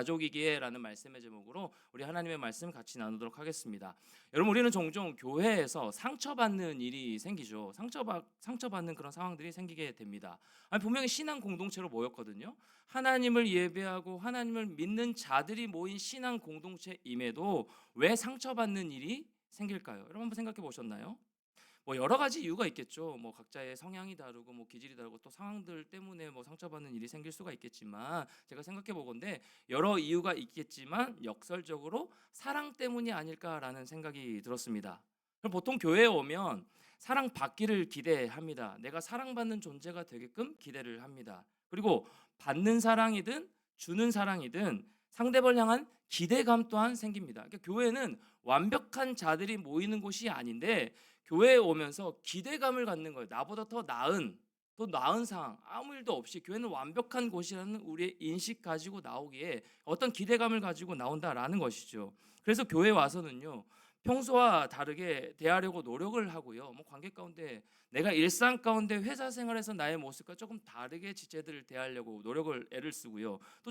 가족이기에라는 말씀의 제목으로 우리 하나님의 말씀 같이 나누도록 하겠습니다. 여러분, 우리는 종종 교회에서 상처받는 일이 생기죠. 상처받는 그런 상황들이 생기게 됩니다. 아니, 분명히 신앙 공동체로 모였거든요. 하나님을 예배하고 하나님을 믿는 자들이 모인 신앙 공동체임에도 왜 상처받는 일이 생길까요? 여러분 한번 생각해 보셨나요? 뭐 여러 가지 이유가 있겠죠. 뭐 각자의 성향이 다르고 뭐 기질이 다르고 또 상황들 때문에 뭐 상처받는 일이 생길 수가 있겠지만, 제가 생각해 보건데 여러 이유가 있겠지만 역설적으로 사랑 때문이 아닐까라는 생각이 들었습니다. 그럼 보통 교회에 오면 사랑 받기를 기대합니다. 내가 사랑받는 존재가 되게끔 기대를 합니다. 그리고 받는 사랑이든 주는 사랑이든 상대방을 향한 기대감 또한 생깁니다. 그러니까 교회는 완벽한 자들이 모이는 곳이 아닌데, 교회에 오면서 기대감을 갖는 거예요. 나보다 더 나은 상황, 아무 일도 없이 교회는 완벽한 곳이라는 우리의 인식 가지고 나오기에 어떤 기대감을 가지고 나온다라는 것이죠. 그래서 교회 와서는요, 평소와 다르게 대하려고 노력을 하고요. 뭐 관계 가운데, 내가 일상 가운데 회사 생활에서 나의 모습과 조금 다르게 지체들을 대하려고 노력을 애를 쓰고요. 또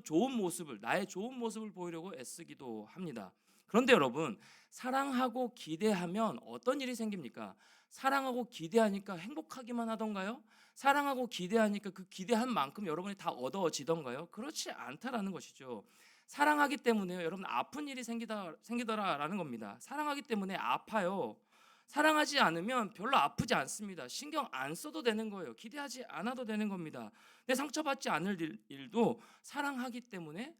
나의 좋은 모습을 보이려고 애쓰기도 합니다. 그런데 여러분, 사랑하고 기대하면 어떤 일이 생깁니까? 사랑하고 기대하니까 행복하기만 하던가요? 사랑하고 기대하니까 그 기대한 만큼 여러분이 다 얻어지던가요? 그렇지 않다라는 것이죠. 사랑하기 때문에 여러분 아픈 일이 생기더라라는 겁니다. 사랑하기 때문에 아파요. 사랑하지 않으면 별로 아프지 않습니다. 신경 안 써도 되는 거예요. 기대하지 않아도 되는 겁니다. 내 상처받지 않을 일도 사랑하기 때문에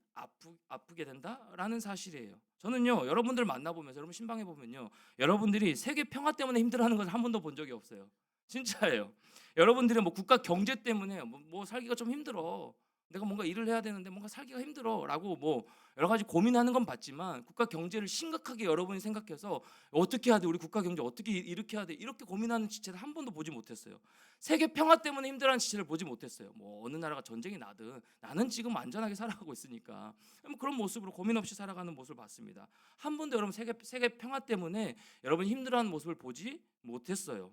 아프게 된다라는 사실이에요. 저는요, 여러분들 만나보면서, 여러분 신방에 보면요, 여러분들이 세계 평화 때문에 힘들어하는 것을 한 번도 본 적이 없어요. 진짜예요. 여러분들이 뭐 국가 경제 때문에 뭐 살기가 좀 힘들어, 내가 뭔가 일을 해야 되는데 뭔가 살기가 힘들어라고 뭐 여러 가지 고민하는 건 봤지만, 국가 경제를 심각하게 여러분이 생각해서 어떻게 해야 돼, 우리 국가 경제 어떻게 이렇게 해야 돼, 이렇게 고민하는 지체를 한 번도 보지 못했어요. 세계 평화 때문에 힘들어하는 지체를 보지 못했어요. 뭐 어느 나라가 전쟁이 나든 나는 지금 안전하게 살아가고 있으니까 뭐 그런 모습으로 고민 없이 살아가는 모습을 봤습니다. 한 번도 여러분 세계 평화 때문에 여러분 힘들어하는 모습을 보지 못했어요.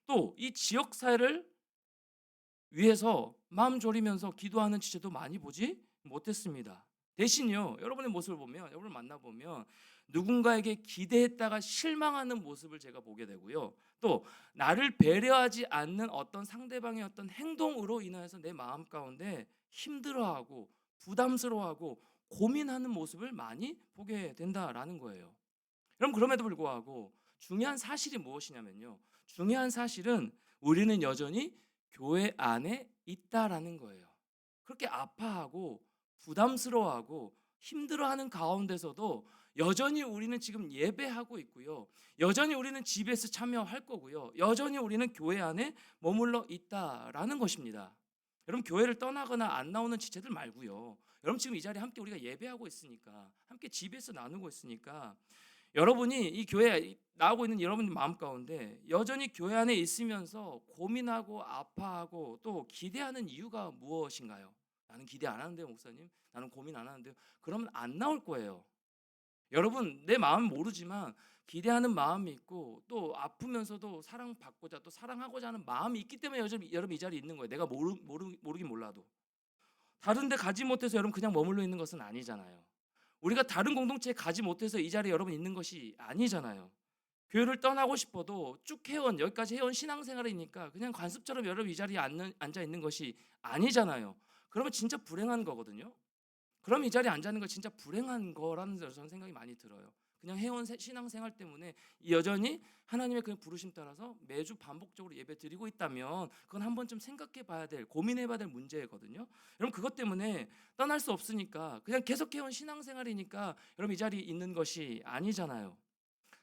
또 이 지역 사회를 위해서 마음 졸이면서 기도하는 지체도 많이 보지 못했습니다. 대신요, 여러분의 모습을 보면, 여러분을 만나보면 누군가에게 기대했다가 실망하는 모습을 제가 보게 되고요. 또 나를 배려하지 않는 어떤 상대방의 어떤 행동으로 인하여서 내 마음 가운데 힘들어하고 부담스러워하고 고민하는 모습을 많이 보게 된다라는 거예요. 여러분, 그럼에도 불구하고 중요한 사실이 무엇이냐면요, 중요한 사실은 우리는 여전히 교회 안에 있다라는 거예요. 그렇게 아파하고 부담스러워하고 힘들어하는 가운데서도 여전히 우리는 지금 예배하고 있고요. 여전히 우리는 집에서 참여할 거고요. 여전히 우리는 교회 안에 머물러 있다라는 것입니다. 여러분, 교회를 떠나거나 안 나오는 지체들 말고요. 여러분, 지금 이 자리에 함께 우리가 예배하고 있으니까, 함께 집에서 나누고 있으니까, 여러분이 이 교회에 나오고 있는 여러분 마음 가운데 여전히 교회 안에 있으면서 고민하고 아파하고 또 기대하는 이유가 무엇인가요? 나는 기대 안 하는데요, 목사님. 나는 고민 안 하는데요. 그러면 안 나올 거예요. 여러분, 내 마음 모르지만 기대하는 마음이 있고, 또 아프면서도 사랑받고자 또 사랑하고자 하는 마음이 있기 때문에 여러분 이 자리에 있는 거예요. 내가 모르긴 몰라도. 다른 데 가지 못해서 여러분 그냥 머물러 있는 것은 아니잖아요. 우리가 다른 공동체에 가지 못해서 이 자리에 여러분 있는 것이 아니잖아요. 교회를 떠나고 싶어도 쭉 여기까지 해온 신앙생활이니까 그냥 관습처럼 여러분 이 자리에 앉아 있는 것이 아니잖아요. 그러면 진짜 불행한 거거든요. 그럼 이 자리에 앉아 있는 거 진짜 불행한 거라는 저는 생각이 많이 들어요. 그냥 해온 신앙생활 때문에 여전히 하나님의 그 부르심 따라서 매주 반복적으로 예배 드리고 있다면, 그건 한 번쯤 생각해 봐야 될, 고민해 봐야 될 문제거든요. 여러분, 그것 때문에 떠날 수 없으니까 그냥 계속 해온 신앙생활이니까 여러분 이 자리에 있는 것이 아니잖아요.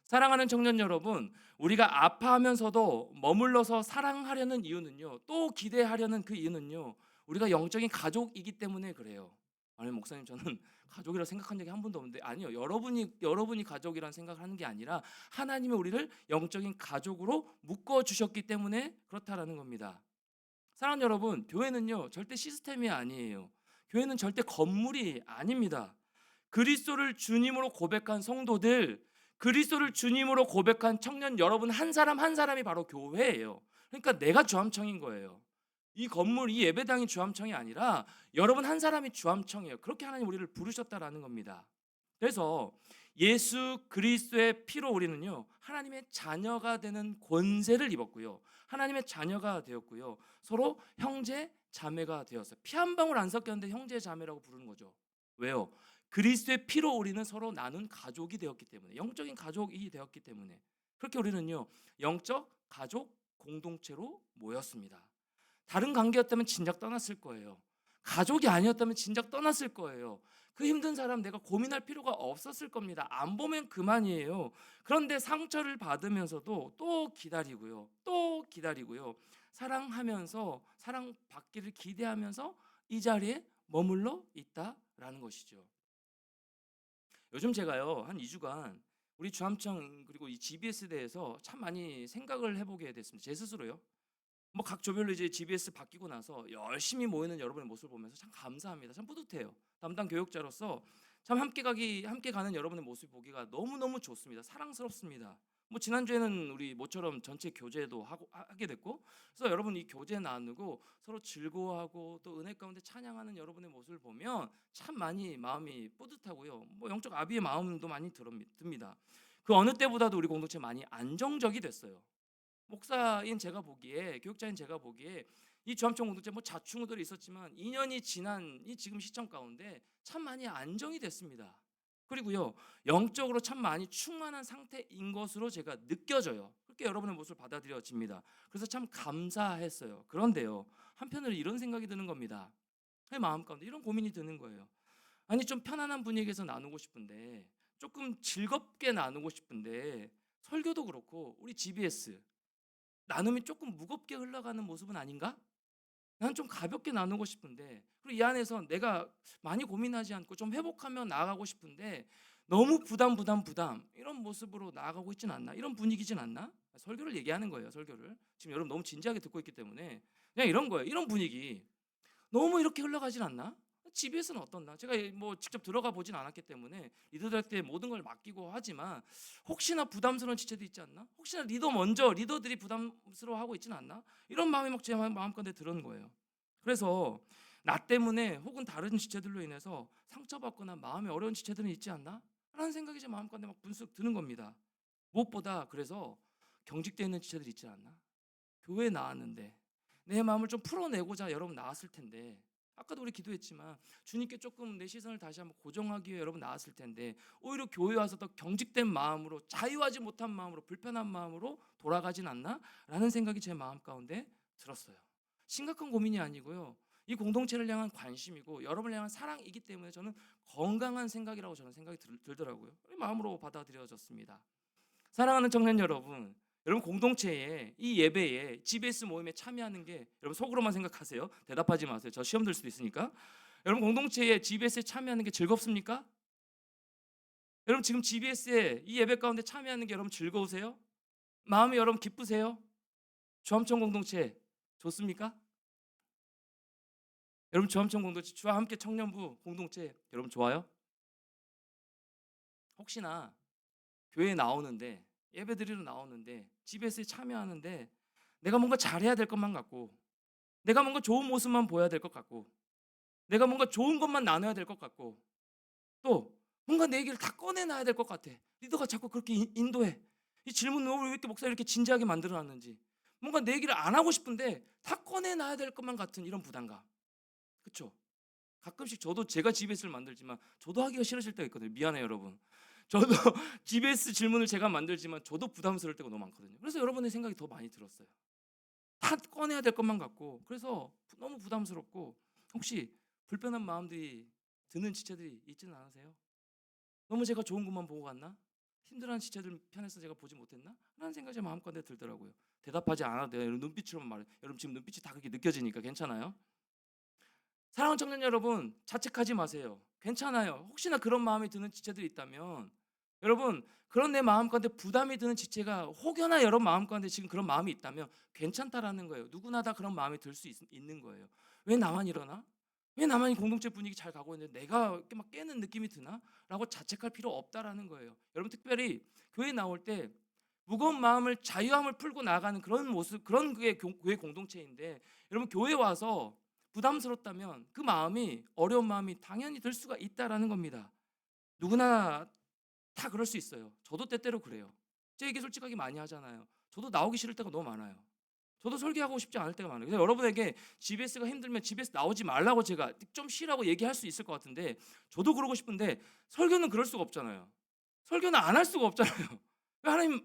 사랑하는 청년 여러분, 우리가 아파하면서도 머물러서 사랑하려는 이유는요, 또 기대하려는 그 이유는요, 우리가 영적인 가족이기 때문에 그래요. 아니, 목사님, 저는 가족이라 생각한 적이 한 번도 없는데, 아니요, 여러분이 가족이라는 생각을 하는 게 아니라 하나님이 우리를 영적인 가족으로 묶어 주셨기 때문에 그렇다라는 겁니다. 사랑하는 여러분, 교회는요 절대 시스템이 아니에요. 교회는 절대 건물이 아닙니다. 그리스도를 주님으로 고백한 성도들, 그리스도를 주님으로 고백한 청년 여러분 한 사람 한 사람이 바로 교회예요. 그러니까 내가 주함청인 거예요. 이 건물, 이 예배당이 주암청이 아니라 여러분 한 사람이 주암청이에요. 그렇게 하나님 우리를 부르셨다라는 겁니다. 그래서 예수 그리스도의 피로 우리는요, 하나님의 자녀가 되는 권세를 입었고요, 하나님의 자녀가 되었고요, 서로 형제 자매가 되었어요. 피 한 방울 안 섞였는데 형제 자매라고 부르는 거죠. 왜요? 그리스도의 피로 우리는 서로 나눈 가족이 되었기 때문에, 영적인 가족이 되었기 때문에, 그렇게 우리는요, 영적 가족 공동체로 모였습니다. 다른 관계였다면 진작 떠났을 거예요. 가족이 아니었다면 진작 떠났을 거예요. 그 힘든 사람 내가 고민할 필요가 없었을 겁니다. 안 보면 그만이에요. 그런데 상처를 받으면서도 또 기다리고요, 또 기다리고요, 사랑하면서, 사랑받기를 기대하면서 이 자리에 머물러 있다라는 것이죠. 요즘 제가요, 한 2주간 우리 주암청 그리고 이 GBS 대해서 참 많이 생각을 해보게 됐습니다. 제 스스로요. 뭐 각 조별로 이제 GBS 바뀌고 나서 열심히 모이는 여러분의 모습을 보면서 참 감사합니다. 참 뿌듯해요. 담당 교육자로서 참 함께 가는 여러분의 모습 보기가 너무너무 좋습니다. 사랑스럽습니다. 뭐 지난주에는 우리 모처럼 전체 교제도 하게 됐고, 그래서 여러분 이 교제 나누고 서로 즐거워하고 또 은혜 가운데 찬양하는 여러분의 모습을 보면 참 많이 마음이 뿌듯하고요, 뭐 영적 아비의 마음도 많이 듭니다. 그 어느 때보다도 우리 공동체 많이 안정적이 됐어요. 목사인 제가 보기에, 교육자인 제가 보기에 이 주암청 공동체 뭐 자충우돌이 있었지만 2년이 지난 이 지금 시점 가운데 참 많이 안정이 됐습니다. 그리고요, 영적으로 참 많이 충만한 상태인 것으로 제가 느껴져요. 그렇게 여러분의 모습을 받아들여집니다. 그래서 참 감사했어요. 그런데요, 한편으로 이런 생각이 드는 겁니다. 내 마음 가운데 이런 고민이 드는 거예요. 아니, 좀 편안한 분위기에서 나누고 싶은데, 조금 즐겁게 나누고 싶은데, 설교도 그렇고 우리 GBS 나눔이 조금 무겁게 흘러가는 모습은 아닌가? 나는 좀 가볍게 나누고 싶은데, 그리고 이 안에서 내가 많이 고민하지 않고 좀 회복하며 나아가고 싶은데 너무 부담 이런 모습으로 나아가고 있진 않나? 이런 분위기진 않나? 설교를 얘기하는 거예요. 설교를 지금 여러분 너무 진지하게 듣고 있기 때문에 그냥 이런 거예요. 이런 분위기 너무 이렇게 흘러가진 않나? GBS는 어떻나? 제가 뭐 직접 들어가 보진 않았기 때문에 리더들한테 모든 걸 맡기고 하지만 혹시나 부담스러운 지체도 있지 않나? 혹시나 리더들이 부담스러워하고 있지는 않나? 이런 마음이 막 제 마음가운데 들은 거예요. 그래서 나 때문에 혹은 다른 지체들로 인해서 상처받거나 마음이 어려운 지체들은 있지 않나? 라는 생각이 제 마음가운데 막 분석 드는 겁니다. 무엇보다 그래서 경직되어 있는 지체들이 있지 않나? 교회에 나왔는데 내 마음을 좀 풀어내고자 여러분 나왔을 텐데, 아까도 우리 기도했지만 주님께 조금 내 시선을 다시 한번 고정하기 위해 여러분 나왔을 텐데, 오히려 교회 와서 더 경직된 마음으로, 자유하지 못한 마음으로, 불편한 마음으로 돌아가진 않나? 라는 생각이 제 마음 가운데 들었어요. 심각한 고민이 아니고요, 이 공동체를 향한 관심이고 여러분을 향한 사랑이기 때문에 저는 건강한 생각이라고 저는 생각이 들더라고요. 마음으로 받아들여졌습니다. 사랑하는 청년 여러분, 여러분 공동체에, 이 예배에, GBS 모임에 참여하는 게 여러분 속으로만 생각하세요. 대답하지 마세요. 저 시험 들 수도 있으니까. 여러분 공동체에, GBS에 참여하는 게 즐겁습니까? 여러분 지금 GBS에 이 예배 가운데 참여하는 게 여러분 즐거우세요? 마음이 여러분 기쁘세요? 주암청 공동체 좋습니까? 여러분 주암청 공동체, 주와 함께 청년부 공동체 여러분 좋아요? 혹시나 교회에 나오는데, 예배드리러 나오는데, GBS에 참여하는데 내가 뭔가 잘해야 될 것만 같고, 내가 뭔가 좋은 모습만 보여야 될 것 같고, 내가 뭔가 좋은 것만 나눠야 될 것 같고, 또 뭔가 내 얘기를 다 꺼내놔야 될 것 같아. 리더가 자꾸 그렇게 인도해. 이 질문을 왜 이렇게 목사 이렇게 진지하게 만들어놨는지, 뭔가 내 얘기를 안 하고 싶은데 다 꺼내놔야 될 것만 같은 이런 부담감. 그렇죠? 가끔씩 저도, 제가 GBS를 만들지만 저도 하기가 싫으실 때가 있거든요. 미안해요 여러분. 저도 GBS 질문을 제가 만들지만 저도 부담스러울 때가 너무 많거든요. 그래서 여러분의 생각이 더 많이 들었어요. 다 꺼내야 될 것만 같고, 그래서 너무 부담스럽고, 혹시 불편한 마음들이 드는 지체들이 있지는 않으세요? 너무 제가 좋은 것만 보고 갔나? 힘들어하는 지체들 편에서 제가 보지 못했나? 라는 생각이 제 마음가운데 들더라고요. 대답하지 않아도 돼요. 여러분 눈빛으로만 말해. 여러분 지금 눈빛이 다 그렇게 느껴지니까 괜찮아요? 사랑하는 청년 여러분, 자책하지 마세요. 괜찮아요. 혹시나 그런 마음이 드는 지체들이 있다면, 여러분 그런 내 마음 가운데 부담이 드는 지체가 혹여나 여러분 마음 가운데 지금 그런 마음이 있다면 괜찮다라는 거예요. 누구나 다 그런 마음이 들 수 있는 거예요. 왜 나만 이러나? 왜 나만 이 공동체 분위기 잘 가고 있는데 내가 이렇게 막 깨는 느낌이 드나? 라고 자책할 필요 없다라는 거예요. 여러분 특별히 교회 나올 때 무거운 마음을 자유함을 풀고 나아가는 그런 모습, 그런 교회 공동체인데, 여러분 교회 와서 부담스럽다면 그 마음이, 어려운 마음이 당연히 들 수가 있다라는 겁니다. 누구나 다 그럴 수 있어요. 저도 때때로 그래요. 제 얘기 솔직하게 많이 하잖아요. 저도 나오기 싫을 때가 너무 많아요. 저도 설교하고 싶지 않을 때가 많아요. 그래서 여러분에게 GBS가 힘들면 GBS 나오지 말라고 제가 좀 쉬라고 얘기할 수 있을 것 같은데, 저도 그러고 싶은데 설교는 그럴 수가 없잖아요. 설교는 안 할 수가 없잖아요. 하나님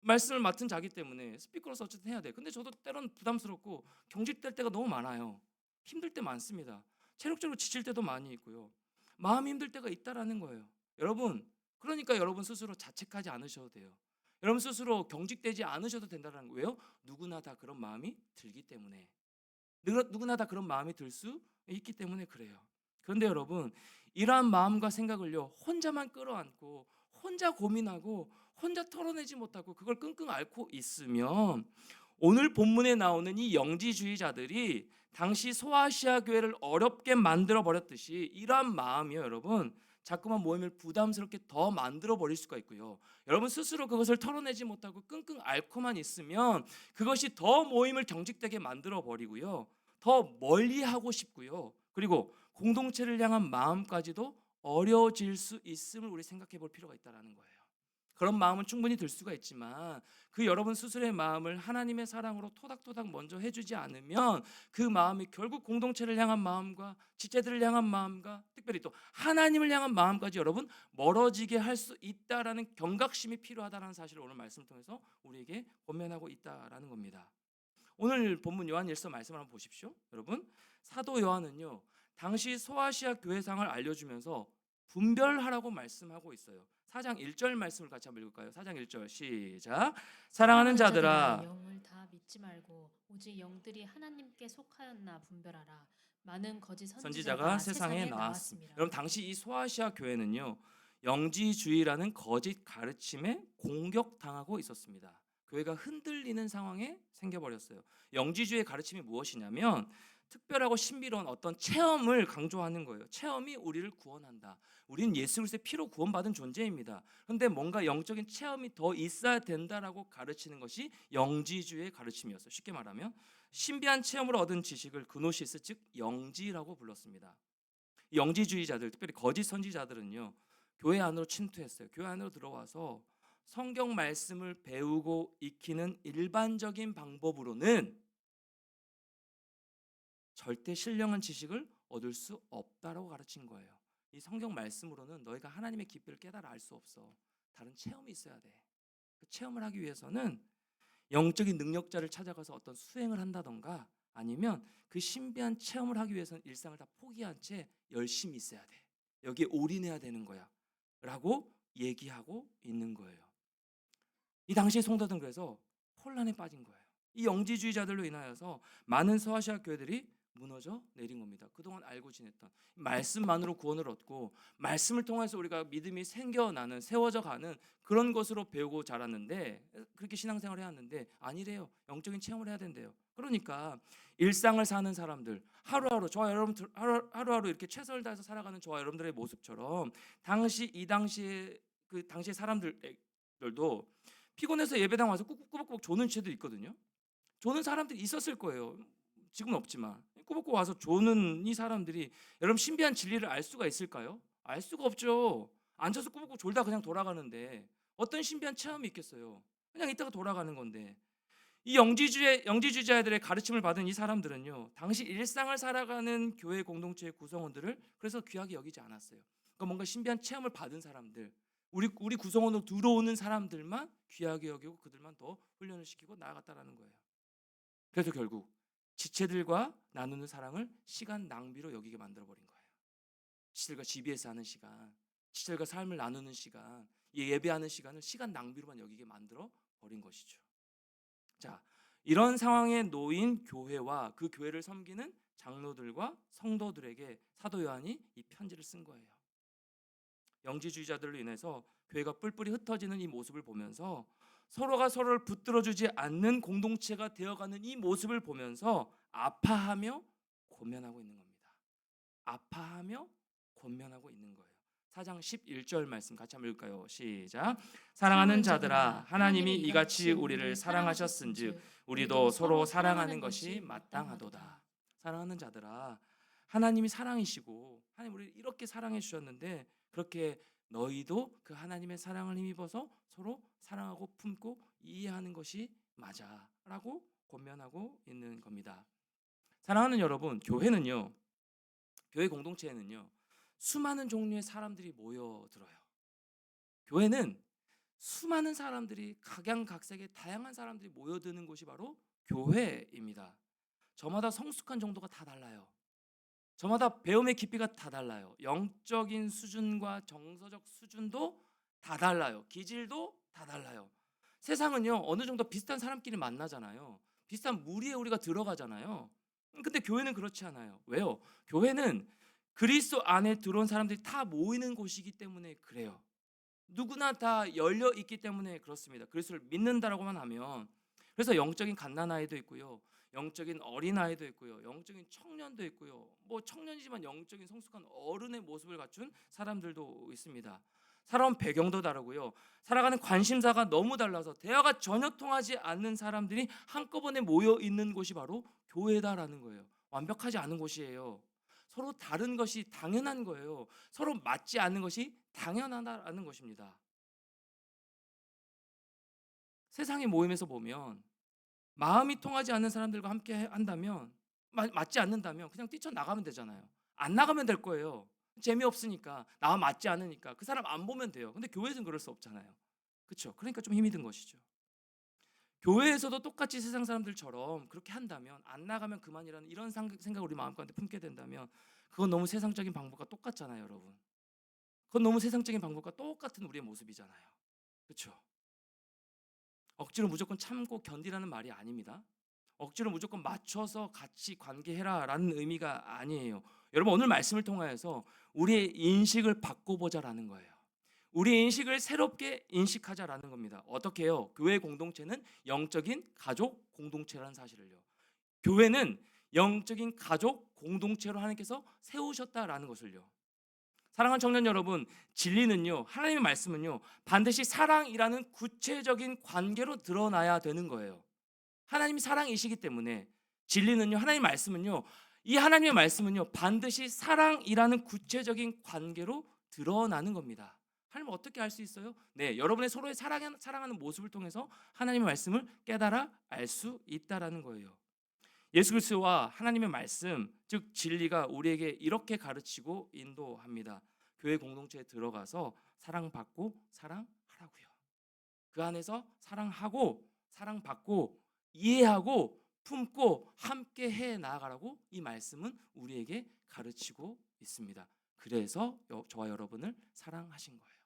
말씀을 맡은 자기 때문에 스피커로서 어쨌든 해야 돼. 근데 저도 때로는 부담스럽고 경직될 때가 너무 많아요. 힘들 때 많습니다. 체력적으로 지칠 때도 많이 있고요. 마음이 힘들 때가 있다라는 거예요. 여러분, 그러니까 여러분 스스로 자책하지 않으셔도 돼요. 여러분 스스로 경직되지 않으셔도 된다는 거예요. 왜요? 누구나 다 그런 마음이 들기 때문에. 누구나 다 그런 마음이 들 수 있기 때문에 그래요. 그런데 여러분, 이러한 마음과 생각을요, 혼자만 끌어안고 혼자 고민하고 혼자 털어내지 못하고 그걸 끙끙 앓고 있으면, 오늘 본문에 나오는 이 영지주의자들이 당시 소아시아 교회를 어렵게 만들어 버렸듯이, 이러한 마음이요 여러분, 자꾸만 모임을 부담스럽게 더 만들어 버릴 수가 있고요. 여러분 스스로 그것을 털어내지 못하고 끙끙 앓고만 있으면 그것이 더 모임을 경직되게 만들어 버리고요, 더 멀리하고 싶고요, 그리고 공동체를 향한 마음까지도 어려워질 수 있음을 우리 생각해 볼 필요가 있다는 거예요. 그런 마음은 충분히 들 수가 있지만, 그 여러분 스스로의 마음을 하나님의 사랑으로 토닥토닥 먼저 해주지 않으면 그 마음이 결국 공동체를 향한 마음과 지체들을 향한 마음과 특별히 또 하나님을 향한 마음까지 여러분 멀어지게 할 수 있다라는 경각심이 필요하다는 사실을 오늘 말씀을 통해서 우리에게 권면하고 있다라는 겁니다. 오늘 본문 요한일서 말씀을 한번 보십시오. 여러분, 사도 요한은요 당시 소아시아 교회상을 알려주면서 분별하라고 말씀하고 있어요. 4장 1절 말씀을 같이 한번 읽을까요? 4장 1절 시작. 사랑하는 자들아, 영을 다 믿지 말고 오직 영들이 하나님께 속하였나 분별하라. 많은 거짓 선지자가 선지자가 세상에 세상에 나왔습니다. 나왔습니다. 여러분 당시 이 소아시아 교회는요 영지주의라는 거짓 가르침에 공격당하고 있었습니다. 교회가 흔들리는 상황에 생겨버렸어요. 영지주의의 가르침이 무엇이냐면 특별하고 신비로운 어떤 체험을 강조하는 거예요. 체험이 우리를 구원한다. 우리는 예수 그리스도의 피로 구원받은 존재입니다. 그런데 뭔가 영적인 체험이 더 있어야 된다라고 가르치는 것이 영지주의의 가르침이었어요. 쉽게 말하면 신비한 체험으로 얻은 지식을 그노시스 즉 영지라고 불렀습니다. 영지주의자들, 특별히 거짓 선지자들은요 교회 안으로 침투했어요. 교회 안으로 들어와서 성경 말씀을 배우고 익히는 일반적인 방법으로는 절대 신령한 지식을 얻을 수 없다라고 가르친 거예요. 이 성경 말씀으로는 너희가 하나님의 깊이를 깨달아 알 수 없어. 다른 체험이 있어야 돼. 그 체험을 하기 위해서는 영적인 능력자를 찾아가서 어떤 수행을 한다던가, 아니면 그 신비한 체험을 하기 위해서는 일상을 다 포기한 채 열심히 있어야 돼. 여기에 올인해야 되는 거야 라고 얘기하고 있는 거예요. 이 당시의 성도들은 그래서 혼란에 빠진 거예요. 이 영지주의자들로 인하여서 많은 서아시아 교회들이 무너져 내린 겁니다. 그동안 알고 지냈던 말씀만으로 구원을 얻고 말씀을 통해서 우리가 믿음이 생겨나는, 세워져 가는 그런 것으로 배우고 자랐는데, 그렇게 신앙생활을 해왔는데 아니래요. 영적인 체험을 해야 된대요. 그러니까 일상을 사는 사람들, 하루하루 저와 여러분 하루하루 이렇게 최선을 다해서 살아가는 저와 여러분들의 모습처럼 이 당시에 그 당시의 사람들도 피곤해서 예배당 와서 꾸벅꾸벅 조는 채도 있거든요. 조는 사람들이 있었을 거예요. 지금은 없지만 꾸벅꾸벅 와서 조는 이 사람들이 여러분 신비한 진리를 알 수가 있을까요? 알 수가 없죠. 앉아서 꾸벅꾸벅 졸다 그냥 돌아가는데 어떤 신비한 체험이 있겠어요? 그냥 이따가 돌아가는 건데, 이 영지주의자들의 가르침을 받은 이 사람들은요 당시 일상을 살아가는 교회 공동체의 구성원들을 그래서 귀하게 여기지 않았어요. 그러니까 뭔가 신비한 체험을 받은 사람들, 우리 구성원으로 들어오는 사람들만 귀하게 여기고 그들만 더 훈련을 시키고 나아갔다라는 거예요. 그래서 결국 지체들과 나누는 사랑을 시간 낭비로 여기게 만들어버린 거예요. 지체들과 GBS 하는 시간, 지체들과 삶을 나누는 시간, 예배하는 시간을 시간 낭비로만 여기게 만들어버린 것이죠. 자, 이런 상황에 놓인 교회와 그 교회를 섬기는 장로들과 성도들에게 사도 요한이 이 편지를 쓴 거예요. 영지주의자들로 인해서 교회가 뿔뿔이 흩어지는 이 모습을 보면서, 서로가 서로를 붙들어주지 않는 공동체가 되어가는 이 모습을 보면서 아파하며 권면하고 있는 겁니다. 아파하며 권면하고 있는 거예요. 4장 11절 말씀 같이 한번 읽을까요? 시작. 사랑하는 자들아, 하나님이 이같이 우리를 사랑하셨은즉 우리도 서로 사랑하는 것이 마땅하도다. 사랑하는 자들아, 하나님이 사랑이시고 하나님 우리를 이렇게 사랑해 주셨는데 그렇게 너희도 그 하나님의 사랑을 힘입어서 서로 사랑하고 품고 이해하는 것이 맞아라고 권면하고 있는 겁니다. 사랑하는 여러분, 교회 공동체에는요 수많은 종류의 사람들이 모여들어요. 교회는 수많은 사람들이 각양각색의 다양한 사람들이 모여드는 곳이 바로 교회입니다. 저마다 성숙한 정도가 다 달라요. 저마다 배움의 깊이가 다 달라요. 영적인 수준과 정서적 수준도 다 달라요. 기질도 다 달라요. 세상은요 어느 정도 비슷한 사람끼리 만나잖아요. 비슷한 무리에 우리가 들어가잖아요. 근데 교회는 그렇지 않아요. 왜요? 교회는 그리스도 안에 들어온 사람들이 다 모이는 곳이기 때문에 그래요. 누구나 다 열려 있기 때문에 그렇습니다. 그리스도를 믿는다라고만 하면. 그래서 영적인 갓난아이도 있고요, 영적인 어린아이도 있고요, 영적인 청년도 있고요, 뭐 청년이지만 영적인 성숙한 어른의 모습을 갖춘 사람들도 있습니다. 살아온 배경도 다르고요, 살아가는 관심사가 너무 달라서 대화가 전혀 통하지 않는 사람들이 한꺼번에 모여 있는 곳이 바로 교회다라는 거예요. 완벽하지 않은 곳이에요. 서로 다른 것이 당연한 거예요. 서로 맞지 않는 것이 당연하다라는 것입니다. 세상의 모임에서 보면 마음이 통하지 않는 사람들과 함께 한다면, 맞지 않는다면 그냥 뛰쳐나가면 되잖아요. 안 나가면 될 거예요. 재미없으니까, 나와 맞지 않으니까 그 사람 안 보면 돼요. 근데 교회에서는 그럴 수 없잖아요. 그렇죠? 그러니까 좀 힘이 든 것이죠. 교회에서도 똑같이 세상 사람들처럼 그렇게 한다면, 안 나가면 그만이라는 이런 생각을 우리 마음가운데 품게 된다면 그건 너무 세상적인 방법과 똑같잖아요, 여러분. 그건 너무 세상적인 방법과 똑같은 우리의 모습이잖아요. 그렇죠? 억지로 무조건 참고 견디라는 말이 아닙니다. 억지로 무조건 맞춰서 같이 관계해라라는 의미가 아니에요. 여러분, 오늘 말씀을 통하여서 우리의 인식을 바꿔보자라는 거예요. 우리의 인식을 새롭게 인식하자라는 겁니다. 어떻게 해요? 교회 공동체는 영적인 가족 공동체라는 사실을요. 교회는 영적인 가족 공동체로 하나님께서 세우셨다라는 것을요. 사랑하는 청년 여러분, 진리는요, 하나님의 말씀은요, 반드시 사랑이라는 구체적인 관계로 드러나야 되는 거예요. 하나님이 사랑이시기 때문에 진리는요, 하나님의 말씀은요, 이 하나님의 말씀은요, 반드시 사랑이라는 구체적인 관계로 드러나는 겁니다. 하나님 어떻게 알 수 있어요? 네, 여러분의 서로의 사랑하는 모습을 통해서 하나님의 말씀을 깨달아 알 수 있다라는 거예요. 예수 그리스도와 하나님의 말씀, 즉 진리가 우리에게 이렇게 가르치고 인도합니다. 교회 공동체에 들어가서 사랑받고 사랑하라고요. 그 안에서 사랑하고 사랑받고 이해하고 품고 함께 해 나아가라고 이 말씀은 우리에게 가르치고 있습니다. 그래서 저와 여러분을 사랑하신 거예요.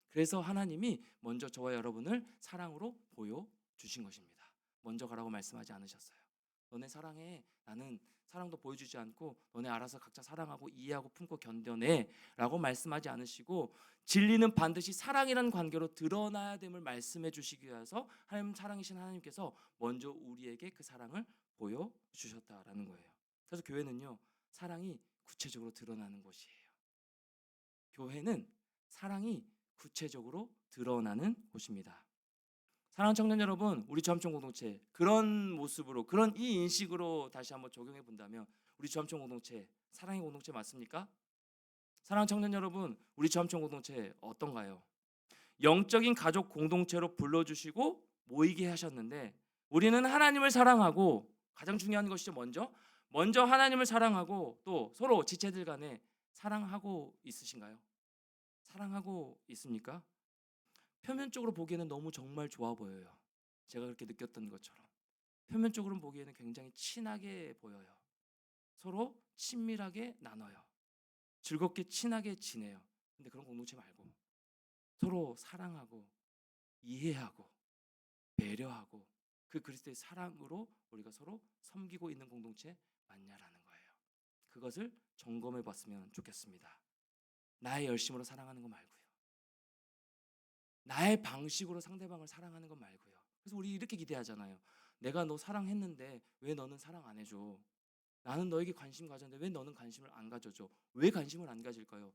그래서 하나님이 먼저 저와 여러분을 사랑으로 보여주신 것입니다. 먼저 가라고 말씀하지 않으셨어요. 너네 사랑해. 나는 사랑도 보여주지 않고 너네 알아서 각자 사랑하고 이해하고 품고 견뎌내 라고 말씀하지 않으시고, 진리는 반드시 사랑이라는 관계로 드러나야 됨을 말씀해 주시기 위해서 하나님 사랑이신 하나님께서 먼저 우리에게 그 사랑을 보여주셨다라는 거예요. 그래서 교회는요, 사랑이 구체적으로 드러나는 곳이에요. 교회는 사랑이 구체적으로 드러나는 곳입니다. 사랑하는 청년 여러분, 우리 주암청 공동체 그런 모습으로, 그런 이 인식으로 다시 한번 적용해 본다면 우리 주암청 공동체 사랑의 공동체 맞습니까? 사랑하는 청년 여러분, 우리 주암청 공동체 어떤가요? 영적인 가족 공동체로 불러주시고 모이게 하셨는데, 우리는 하나님을 사랑하고, 가장 중요한 것이죠. 먼저 하나님을 사랑하고 또 서로 지체들 간에 사랑하고 있으신가요? 사랑하고 있습니까? 표면적으로 보기에는 너무 정말 좋아 보여요. 제가 그렇게 느꼈던 것처럼 표면적으로 보기에는 굉장히 친하게 보여요. 서로 친밀하게 나눠요. 즐겁게 친하게 지내요. 근데 그런 공동체 말고 서로 사랑하고 이해하고 배려하고 그 그리스도의 사랑으로 우리가 서로 섬기고 있는 공동체 맞냐라는 거예요. 그것을 점검해 봤으면 좋겠습니다. 나의 열심으로 사랑하는 거 말고요, 나의 방식으로 상대방을 사랑하는 것 말고요. 그래서 우리 이렇게 기대하잖아요. 내가 너 사랑했는데 왜 너는 사랑 안 해줘? 나는 너에게 관심 가졌는데 왜 너는 관심을 안 가져줘? 왜 관심을 안 가질까요?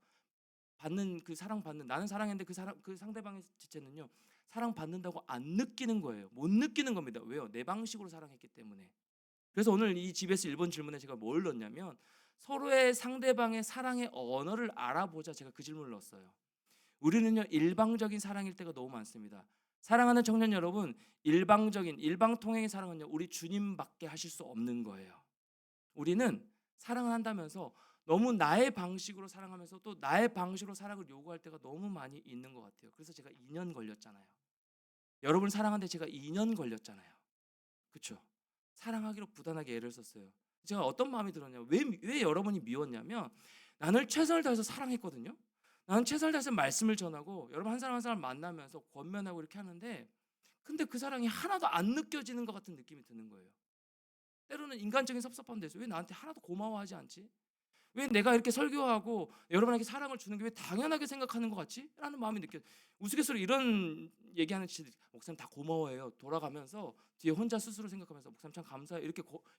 받는 그 사랑받는 나는 사랑했는데 그 상대방의 지체는요 사랑받는다고 안 느끼는 거예요. 못 느끼는 겁니다. 왜요? 내 방식으로 사랑했기 때문에. 그래서 오늘 이 GBS 1번 질문에 제가 뭘 넣었냐면 서로의 상대방의 사랑의 언어를 알아보자, 제가 그 질문을 넣었어요. 우리는요 일방적인 사랑일 때가 너무 많습니다. 사랑하는 청년 여러분, 일방적인 일방통행의 사랑은요 우리 주님밖에 하실 수 없는 거예요. 우리는 사랑을 한다면서 너무 나의 방식으로 사랑하면서 또 나의 방식으로 사랑을 요구할 때가 너무 많이 있는 것 같아요. 그래서 제가 2년 걸렸잖아요. 여러분 사랑하는데 제가 2년 걸렸잖아요. 그렇죠? 사랑하기로 부단하게 애를 썼어요. 제가 어떤 마음이 들었냐, 왜 여러분이 미웠냐면 나는 최선을 다해서 사랑했거든요. 나는 최선을 다해서 말씀을 전하고 여러분 한 사람 한 사람 만나면서 권면하고 이렇게 하는데 근데 그 사랑이 하나도 안 느껴지는 것 같은 느낌이 드는 거예요. 때로는 인간적인 섭섭함도 있어요. 왜 나한테 하나도 고마워하지 않지? 왜 내가 이렇게 설교하고 여러분에게 사랑을 주는 게 왜 당연하게 생각하는 것 같지? 라는 마음이 느껴요. 우스갯소리 이런 얘기하는 지들이 목사님 다 고마워해요. 돌아가면서 뒤에 혼자 스스로 생각하면서 목사님 참 감사해요.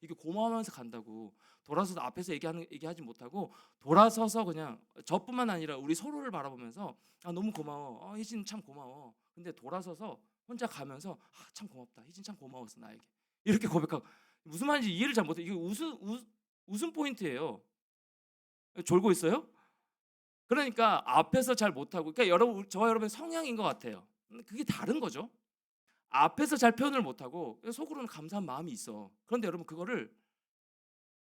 이게 고마워하면서 간다고. 돌아서서 앞에서 얘기하지 못하고 돌아서서 그냥 저뿐만 아니라 우리 서로를 바라보면서 아 너무 고마워. 희진 참 고마워. 근데 돌아서서 혼자 가면서 아 참 고맙다. 희진 참 고마웠어 나에게. 이렇게 고백하고 무슨 말인지 이해를 잘 못해. 이게 웃음 포인트예요. 졸고 있어요? 그러니까 앞에서 잘 못하고, 그러니까 저와 여러분의 성향인 것 같아요. 그게 다른 거죠. 앞에서 잘 표현을 못하고 속으로는 감사한 마음이 있어. 그런데 여러분 그거를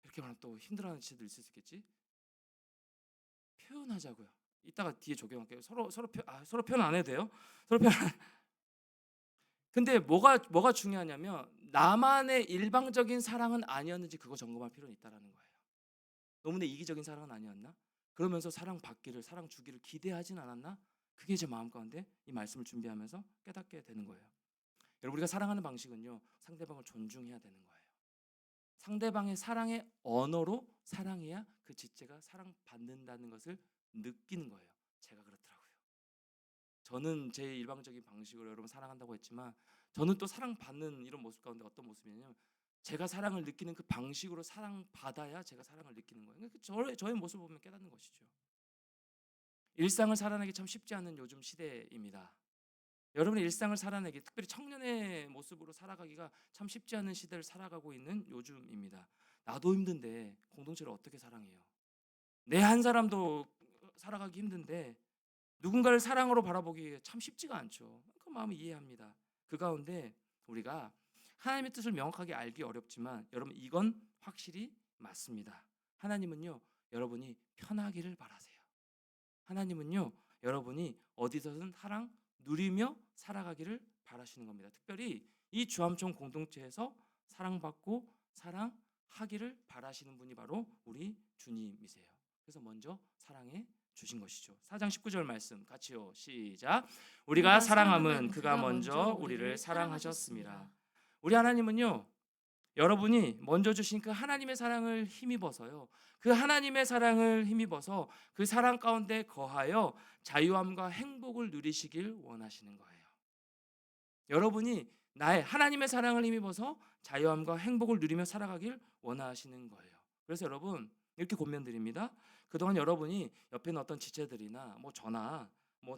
이렇게 말하면 또 힘들어하는 친구들 있을 수 있겠지. 표현하자고요. 이따가 뒤에 적용할게요. 서로 표현 안 해도 돼요. 서로 표현. 근데 뭐가 중요하냐면 나만의 일방적인 사랑은 아니었는지 그거 점검할 필요는 있다라는 거예요. 너무나 이기적인 사랑은 아니었나? 그러면서 사랑 받기를, 사랑 주기를 기대하진 않았나? 그게 제 마음 가운데 이 말씀을 준비하면서 깨닫게 되는 거예요. 여러분 우리가 사랑하는 방식은요 상대방을 존중해야 되는 거예요. 상대방의 사랑의 언어로 사랑해야 그 지체가 사랑받는다는 것을 느끼는 거예요. 제가 그렇더라고요. 저는 제 일방적인 방식으로 여러분 사랑한다고 했지만 저는 또 사랑받는 이런 모습 가운데 어떤 모습이냐면 제가 사랑을 느끼는 그 방식으로 사랑받아야 제가 사랑을 느끼는 거예요. 저의 모습을 보면 깨닫는 것이죠. 일상을 살아내기 참 쉽지 않은 요즘 시대입니다. 여러분의 일상을 살아내기, 특별히 청년의 모습으로 살아가기가 참 쉽지 않은 시대를 살아가고 있는 요즘입니다. 나도 힘든데 공동체를 어떻게 사랑해요? 내 한 사람도 살아가기 힘든데 누군가를 사랑으로 바라보기 참 쉽지가 않죠. 그 마음을 이해합니다. 그 가운데 우리가 하나님의 뜻을 명확하게 알기 어렵지만 여러분 이건 확실히 맞습니다. 하나님은요 여러분이 편하기를 바라세요. 하나님은요 여러분이 어디서든 사랑 누리며 살아가기를 바라시는 겁니다. 특별히 이 주암청 공동체에서 사랑받고 사랑하기를 바라시는 분이 바로 우리 주님이세요. 그래서 먼저 사랑해 주신 것이죠. 4장 19절 말씀 같이요. 시작. 우리가 사랑함은 그가 먼저 우리를 사랑하셨습니다. 우리 하나님은요 여러분이 먼저 주신 그 하나님의 사랑을 힘입어서요. 그 하나님의 사랑을 힘입어서 그 사랑 가운데 거하여 자유함과 행복을 누리시길 원하시는 거예요. 여러분이 나의 하나님의 사랑을 힘입어서 자유함과 행복을 누리며 살아가길 원하시는 거예요. 그래서 여러분 이렇게 권면드립니다. 그동안 여러분이 옆에 있는 어떤 지체들이나 저나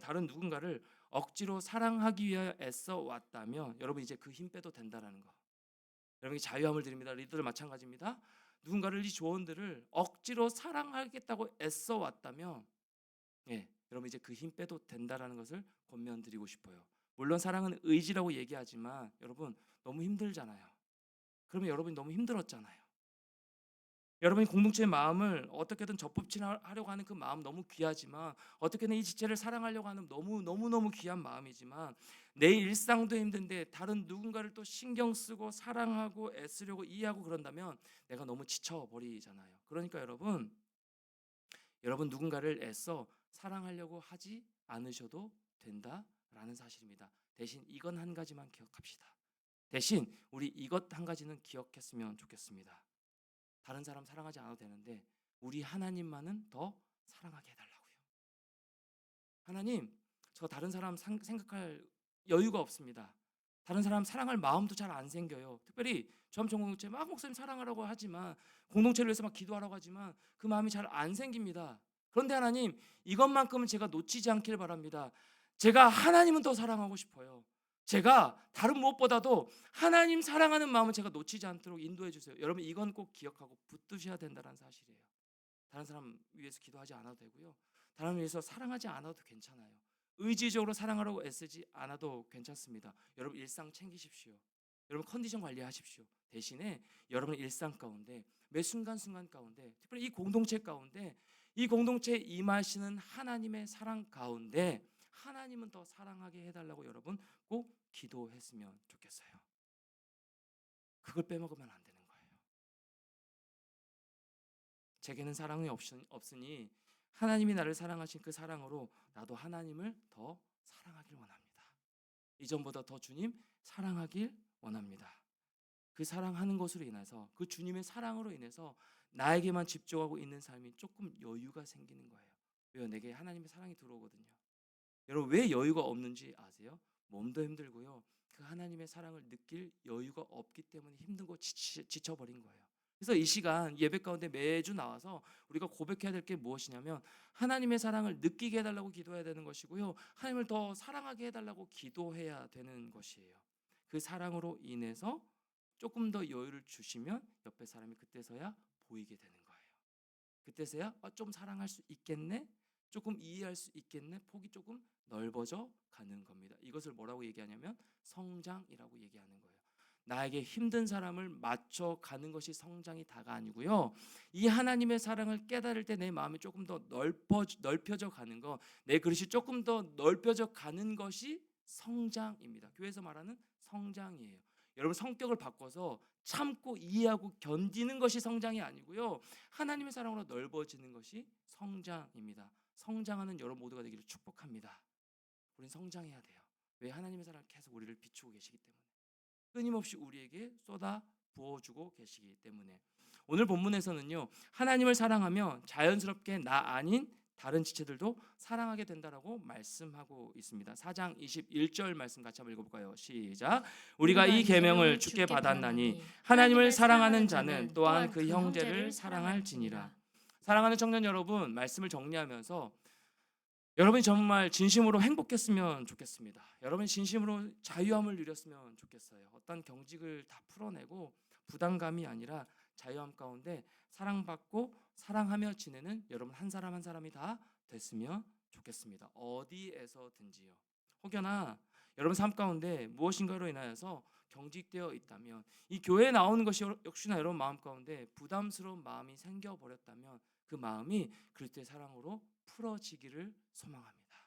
다른 누군가를 억지로 사랑하기 위해 애써 왔다면 여러분 이제 그 힘 빼도 된다라는 거. 여러분이 자유함을 드립니다. 리더들 마찬가지입니다. 누군가를 이 조언들을 억지로 사랑하겠다고 애써 왔다면 여러분 이제 그 힘 빼도 된다라는 것을 권면드리고 싶어요. 물론 사랑은 의지라고 얘기하지만 여러분 너무 힘들잖아요. 그러면 여러분이 너무 힘들었잖아요. 여러분이 공동체의 마음을 어떻게든 접붙이려고 하는 그 마음 너무 귀하지만 어떻게든 이 지체를 사랑하려고 하는 너무 귀한 마음이지만 내 일상도 힘든데 다른 누군가를 또 신경 쓰고 사랑하고 애쓰려고 이해하고 그런다면 내가 너무 지쳐버리잖아요. 그러니까 여러분 누군가를 애써 사랑하려고 하지 않으셔도 된다라는 사실입니다. 대신 이건 한 가지만 기억합시다. 대신 우리 이것 한 가지는 기억했으면 좋겠습니다. 다른 사람 사랑하지 않아도 되는데 우리 하나님만은 더 사랑하게 해달라고요. 하나님, 저 다른 사람 생각할 여유가 없습니다. 다른 사람 사랑할 마음도 잘 안 생겨요. 특별히 주암청 공동체 막 목사님 사랑하라고 하지만 공동체를 위해서 막 기도하라고 하지만 그 마음이 잘 안 생깁니다. 그런데 하나님, 이것만큼은 제가 놓치지 않길 바랍니다. 제가 하나님은 더 사랑하고 싶어요. 제가 다른 무엇보다도 하나님 사랑하는 마음을 제가 놓치지 않도록 인도해 주세요. 여러분, 이건 꼭 기억하고 붙드셔야 된다는 사실이에요. 다른 사람 위해서 기도하지 않아도 되고요. 다른 사람 위해서 사랑하지 않아도 괜찮아요. 의지적으로 사랑하려고 애쓰지 않아도 괜찮습니다. 여러분, 일상 챙기십시오. 여러분, 컨디션 관리하십시오. 대신에 여러분 일상 가운데 매 순간순간 가운데, 특별히 이 공동체 가운데, 이 공동체에 임하시는 하나님의 사랑 가운데 하나님은 더 사랑하게 해달라고 여러분 꼭 기도했으면 좋겠어요. 그걸 빼먹으면 안 되는 거예요. 제게는 사랑이 없으니 하나님이 나를 사랑하신 그 사랑으로 나도 하나님을 더 사랑하길 원합니다. 이전보다 더 주님 사랑하길 원합니다. 그 사랑하는 것으로 인해서, 그 주님의 사랑으로 인해서 나에게만 집중하고 있는 삶이 조금 여유가 생기는 거예요. 왜요? 내게 하나님의 사랑이 들어오거든요. 여러분, 왜 여유가 없는지 아세요? 몸도 힘들고요. 그 하나님의 사랑을 느낄 여유가 없기 때문에 힘들고 지쳐버린 거예요. 그래서 이 시간 예배 가운데 매주 나와서 우리가 고백해야 될 게 무엇이냐면, 하나님의 사랑을 느끼게 해달라고 기도해야 되는 것이고요. 하나님을 더 사랑하게 해달라고 기도해야 되는 것이에요. 그 사랑으로 인해서 조금 더 여유를 주시면 옆에 사람이 그때서야 보이게 되는 거예요. 그때서야 좀 사랑할 수 있겠네, 조금 이해할 수 있겠네, 폭이 조금 넓어져 가는 겁니다. 이것을 뭐라고 얘기하냐면 성장이라고 얘기하는 거예요. 나에게 힘든 사람을 맞춰가는 것이 성장이 다가 아니고요. 이 하나님의 사랑을 깨달을 때 내 마음이 조금 더 넓혀져 가는 것, 내 그릇이 조금 더 넓혀져 가는 것이 성장입니다. 교회에서 말하는 성장이에요. 여러분, 성격을 바꿔서 참고 이해하고 견디는 것이 성장이 아니고요. 하나님의 사랑으로 넓어지는 것이 성장입니다. 성장하는 여러분 모두가 되기를 축복합니다. 우린 성장해야 돼요. 왜? 하나님의 사랑을 계속 우리를 비추고 계시기 때문에, 끊임없이 우리에게 쏟아 부어주고 계시기 때문에. 오늘 본문에서는요, 하나님을 사랑하며 자연스럽게 나 아닌 다른 지체들도 사랑하게 된다라고 말씀하고 있습니다. 4장 21절 말씀 같이 한번 읽어볼까요? 시작. 우리가 이 계명을 주께 받았나니 하나님을 사랑하는 자는 또한 그 형제를 사랑할지니라. 사랑하는 청년 여러분, 말씀을 정리하면서 여러분이 정말 진심으로 행복했으면 좋겠습니다. 여러분이 진심으로 자유함을 누렸으면 좋겠어요. 어떤 경직을 다 풀어내고 부담감이 아니라 자유함 가운데 사랑받고 사랑하며 지내는 여러분 한 사람 한 사람이 다 됐으면 좋겠습니다. 어디에서든지요. 혹여나 여러분 삶 가운데 무엇인가로 인하여서 경직되어 있다면, 이 교회에 나오는 것이 역시나 여러분 마음 가운데 부담스러운 마음이 생겨버렸다면, 그 마음이 그리스도의 사랑으로 풀어지기를 소망합니다.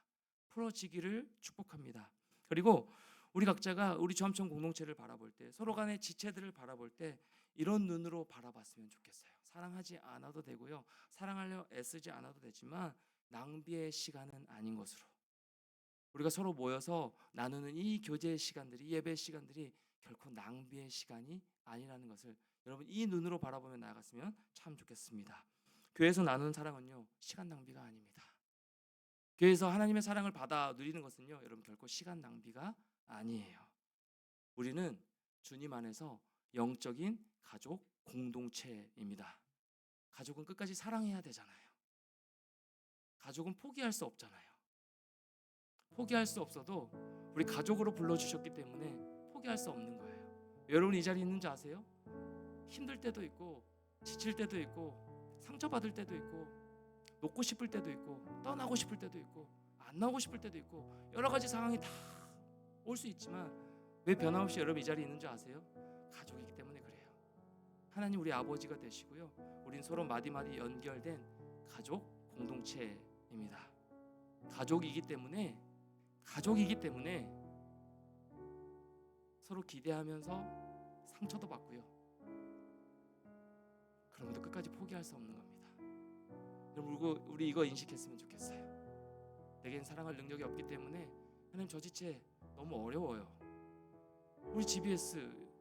풀어지기를 축복합니다. 그리고 우리 각자가 우리 주암청 공동체를 바라볼 때, 서로 간의 지체들을 바라볼 때 이런 눈으로 바라봤으면 좋겠어요. 사랑하지 않아도 되고요, 사랑하려 애쓰지 않아도 되지만 낭비의 시간은 아닌 것으로, 우리가 서로 모여서 나누는 이 교제의 시간들이, 예배의 시간들이 결코 낭비의 시간이 아니라는 것을 여러분 이 눈으로 바라보며 나아갔으면 참 좋겠습니다. 교회에서 나누는 사랑은요, 시간 낭비가 아닙니다. 교회에서 하나님의 사랑을 받아 누리는 것은요, 여러분 결코 시간 낭비가 아니에요. 우리는 주님 안에서 영적인 가족 공동체입니다. 가족은 끝까지 사랑해야 되잖아요. 가족은 포기할 수 없잖아요. 포기할 수 없어도 우리 가족으로 불러주셨기 때문에 포기할 수 없는 거예요. 여러분 이 자리에 있는지 아세요? 힘들 때도 있고, 지칠 때도 있고, 상처받을 때도 있고, 놓고 싶을 때도 있고, 떠나고 싶을 때도 있고, 안 나오고 싶을 때도 있고, 여러 가지 상황이 다 올 수 있지만 왜 변함없이 여러분 이 자리에 있는지 아세요? 가족이기 때문에 그래요. 하나님 우리 아버지가 되시고요, 우린 서로 마디마디 연결된 가족 공동체입니다. 가족이기 때문에 서로 기대하면서 상처도 받고요, 그럼에도 끝까지 포기할 수 없는 겁니다. 여러분 우리 이거 인식했으면 좋겠어요. 내겐 사랑할 능력이 없기 때문에 하나님 저 지체 너무 어려워요. 우리 GBS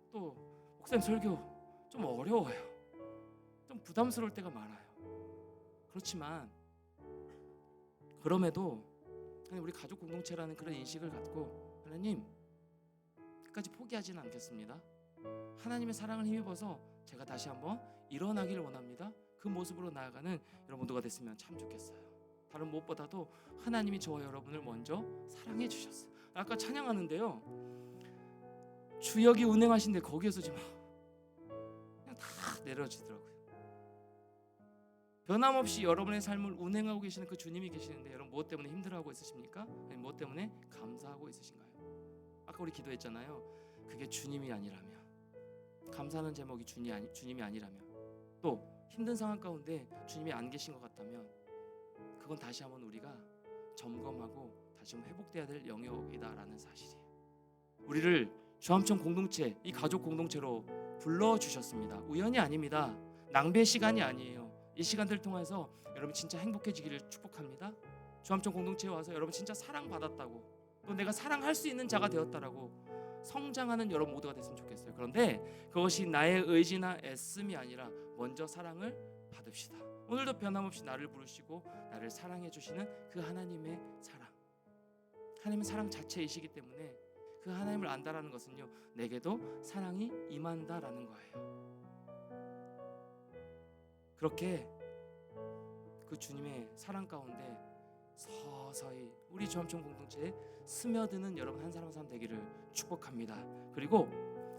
또 목사님 설교 좀 어려워요. 좀 부담스러울 때가 많아요. 그렇지만 그럼에도 하나님 우리 가족 공동체라는 그런 인식을 갖고, 하나님 끝까지 포기하지는 않겠습니다. 하나님의 사랑을 힘입어서 제가 다시 한번 일어나기를 원합니다. 그 모습으로 나아가는 여러분 모두가 됐으면 참 좋겠어요. 다른 무엇보다도 하나님이 저와 여러분을 먼저 사랑해 주셨어요. 아까 찬양하는데요, 주역이 운행하신데 거기에서 지금 그냥 다 내려지더라고요. 변함없이 여러분의 삶을 운행하고 계시는 그 주님이 계시는데, 여러분 무엇 때문에 힘들어하고 있으십니까? 아니 무엇 때문에 감사하고 있으신가요? 아까 우리 기도했잖아요. 그게 주님이 아니라면, 감사하는 제목이 주님이 아니라면, 또 힘든 상황 가운데 주님이 안 계신 것 같다면, 그건 다시 한번 우리가 점검하고 다시 한번 회복돼야 될 영역이다라는 사실이에요. 우리를 주암청 공동체, 이 가족 공동체로 불러주셨습니다. 우연이 아닙니다. 낭비의 시간이 아니에요. 이 시간들 통해서 여러분 진짜 행복해지기를 축복합니다. 주암청 공동체에 와서 여러분 진짜 사랑받았다고, 또 내가 사랑할 수 있는 자가 되었다라고 성장하는 여러분 모두가 됐으면 좋겠어요. 그런데 그것이 나의 의지나 애씀이 아니라 먼저 사랑을 받읍시다. 오늘도 변함없이 나를 부르시고 나를 사랑해 주시는 그 하나님의 사랑, 하나님은 사랑 자체이시기 때문에 그 하나님을 안다라는 것은요, 내게도 사랑이 임한다라는 거예요. 그렇게 그 주님의 사랑 가운데 서서히 우리 주암청 공동체에 스며드는 여러분 한 사람 한 사람 되기를 축복합니다. 그리고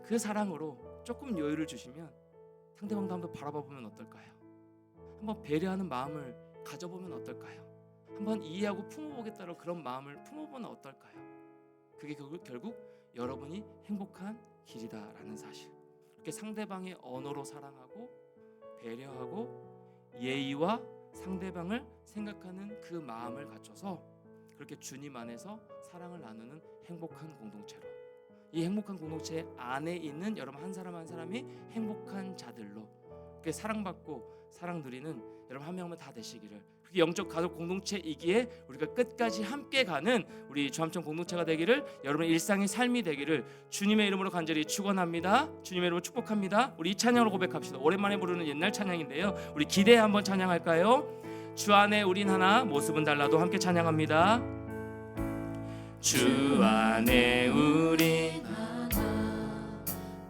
그 사랑으로 조금 여유를 주시면 상대방도 한번 바라봐 보면 어떨까요? 한번 배려하는 마음을 가져보면 어떨까요? 한번 이해하고 품어보겠다는 그런 마음을 품어보면 어떨까요? 그게 결국 여러분이 행복한 길이다라는 사실. 이렇게 상대방의 언어로 사랑하고 배려하고 예의와 상대방을 생각하는 그 마음을 갖춰서 그렇게 주님 안에서 사랑을 나누는 행복한 공동체로, 이 행복한 공동체 안에 있는 여러분 한 사람 한 사람이 행복한 자들로 그렇게 사랑받고 사랑 누리는 여러분 한 명 한 명 다 되시기를, 그게 영적 가족 공동체이기에 우리가 끝까지 함께 가는 우리 주암청 공동체가 되기를, 여러분의 일상의 삶이 되기를 주님의 이름으로 간절히 축원합니다. 주님의 이름으로 축복합니다. 우리 이 찬양으로 고백합시다. 오랜만에 부르는 옛날 찬양인데요, 우리 기대해 한번 찬양할까요? 주 안에 우린 하나, 모습은 달라도 함께 찬양합니다. 주 안에 우린 하나,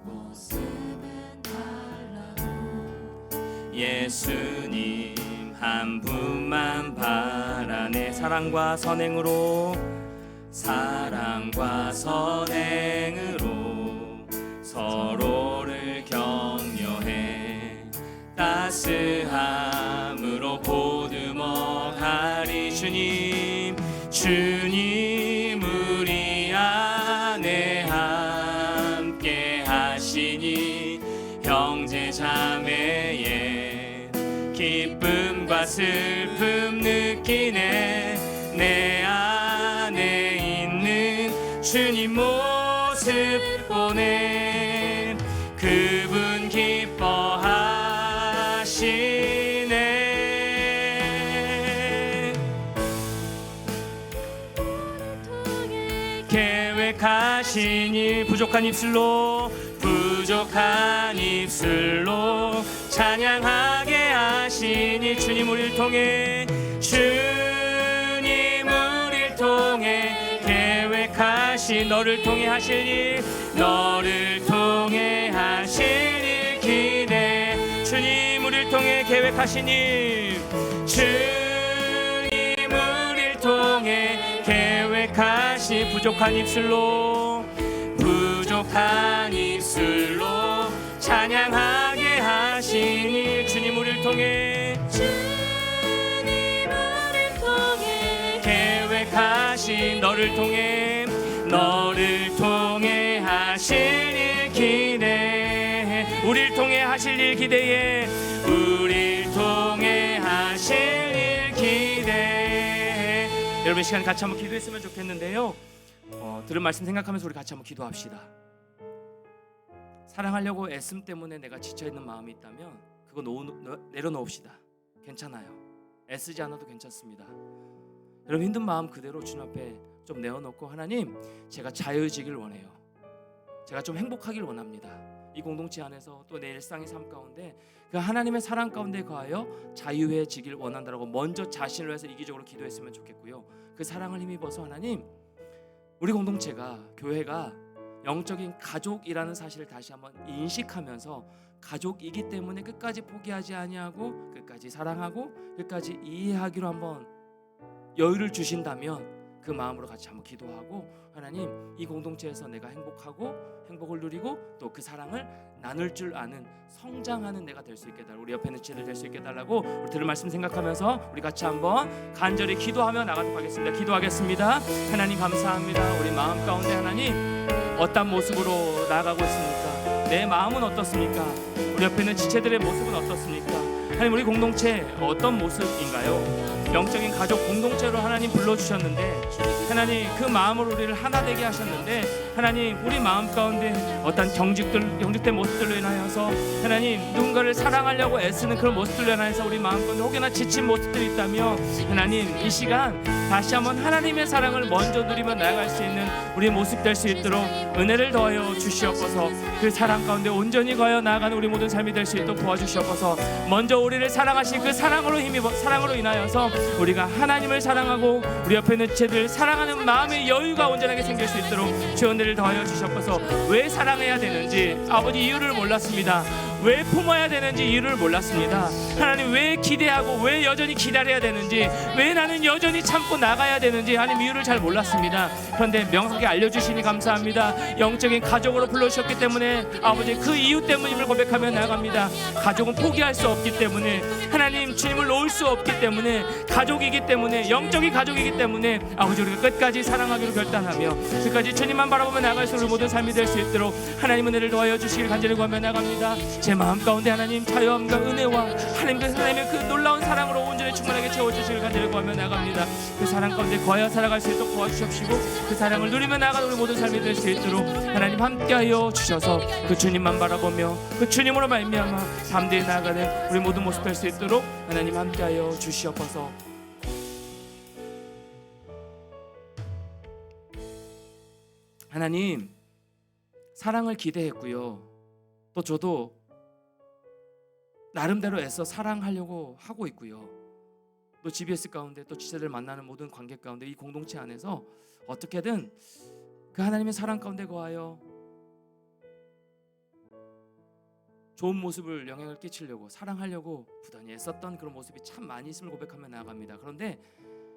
모습은 달라도 예수님 한 분만 바라네. 사랑과 선행으로 서로를 격려해 따스함으로 보듬어가리. 주님 우리 안에 함께 하시니 형제 자매의 기쁨과 슬픔 느끼네. 내 안에 있는 주님 모습 보네. 그분 기뻐하시네. 계획하신 일 부족한 입술로 찬양하게 하시니 주님 우리를 통해 계획하신 너를 통해 하실 일 기대. 주님 우리를 통해 계획하신 일, 주님 우리를 통해 계획하신 부족한 입술로 찬양하게 하시니 주님 우리를 통해 계획하신 너를 통해 하실 일 기대해. 우리를 통해 하실 일 기대해. 우리를 통해 하실 일 기대해. 여러분 이 시간 같이 한번 기도했으면 좋겠는데요, 들은 말씀 생각하면서 우리 같이 한번 기도합시다. 사랑하려고 애씀 때문에 내가 지쳐있는 마음이 있다면 그거 내려놓읍시다. 괜찮아요. 애쓰지 않아도 괜찮습니다. 여러분 힘든 마음 그대로 주님 앞에 좀 내어놓고, 하나님 제가 자유해지길 원해요. 제가 좀 행복하길 원합니다. 이 공동체 안에서 또 내 일상의 삶 가운데 그 하나님의 사랑 가운데 거하여 자유해지길 원한다라고 먼저 자신을 위해서 이기적으로 기도했으면 좋겠고요. 그 사랑을 힘입어서 하나님 우리 공동체가, 교회가 영적인 가족이라는 사실을 다시 한번 인식하면서 가족이기 때문에 끝까지 포기하지 아니하고 끝까지 사랑하고 끝까지 이해하기로 한번 여유를 주신다면 그 마음으로 같이 한번 기도하고, 하나님, 이 공동체에서 내가 행복하고 행복을 누리고 또 그 사랑을 나눌 줄 아는 성장하는 내가 될 수 있게 해달라고, 우리 옆에 있는 지혜들 될 수 있게 해달라고 우리 들을 말씀 생각하면서 우리 같이 한번 간절히 기도하며 나가도록 하겠습니다. 기도하겠습니다. 하나님 감사합니다. 우리 마음 가운데 하나님 어떤 모습으로 나아가고 있습니까? 내 마음은 어떻습니까? 우리 옆에 있는 지체들의 모습은 어떻습니까? 하나님, 우리 공동체 어떤 모습인가요? 영적인 가족 공동체로 하나님 불러주셨는데, 하나님 그 마음으로 우리를 하나 되게 하셨는데, 하나님 우리 마음 가운데 어떤 경직된 모습들로 인하여서 하나님 누군가를 사랑하려고 애쓰는 그런 모습들로 인하여서 우리 마음 가운데 혹여나 지친 모습들이 있다며, 하나님 이 시간 다시 한번 하나님의 사랑을 먼저 누리며 나아갈 수 있는 우리의 모습 될 수 있도록 은혜를 더하여 주시옵소서. 그 사랑 가운데 온전히 거하여 나아가는 우리 모든 삶이 될 수 있도록 도와주시옵소서. 먼저 우리를 사랑하신 그 사랑으로 인하여서 우리가 하나님을 사랑하고 우리 옆에 있는 지체들 사랑하는 마음의 여유가 온전하게 생길 수 있도록 주의 은혜를 더하여 주시옵소서. 왜 사랑해야 되는지 아버지 이유를 몰랐습니다. 왜 품어야 되는지 이유를 몰랐습니다. 하나님 왜 기대하고 왜 여전히 기다려야 되는지, 왜 나는 여전히 참고 나가야 되는지 하나님 이유를 잘 몰랐습니다. 그런데 명확하게 알려주시니 감사합니다. 영적인 가족으로 불러주셨기 때문에 아버지 그 이유 때문임을 고백하며 나아갑니다. 가족은 포기할 수 없기 때문에, 하나님 주님을 놓을 수 없기 때문에, 가족이기 때문에, 영적인 가족이기 때문에 아버지 우리가 끝까지 사랑하기로 결단하며 끝까지 주님만 바라보며 나아갈 수 있는 모든 삶이 될 수 있도록 하나님 은혜를 더하여 주시길 간절히 구하며 나갑니다. 제 마음 가운데 하나님 자유함과 은혜와 하나님의 그 놀라운 사랑으로 온전히 충만하게 채워주시길 간절히 구하며 나갑니다. 그 사랑 가운데 거하여 살아갈 수 있도록 도와주시옵시고 그 사랑을 누리며 나아가는 우리 모든 삶이 될 수 있도록 하나님 함께하여 주셔서 그 주님만 바라보며 그 주님으로 말미암아 담대히 나아가는 우리 모든 모습 될 수 있도록 하나님 함께하여 주시옵소서. 하나님 사랑을 기대했고요, 또 저도 나름대로 애써 사랑하려고 하고 있고요, 또 GBS 가운데 또 지체들 만나는 모든 관계 가운데 이 공동체 안에서 어떻게든 그 하나님의 사랑 가운데 거하여 좋은 모습을 영향을 끼치려고 사랑하려고 부단히 애썼던 그런 모습이 참 많이 있음을 고백하며 나아갑니다. 그런데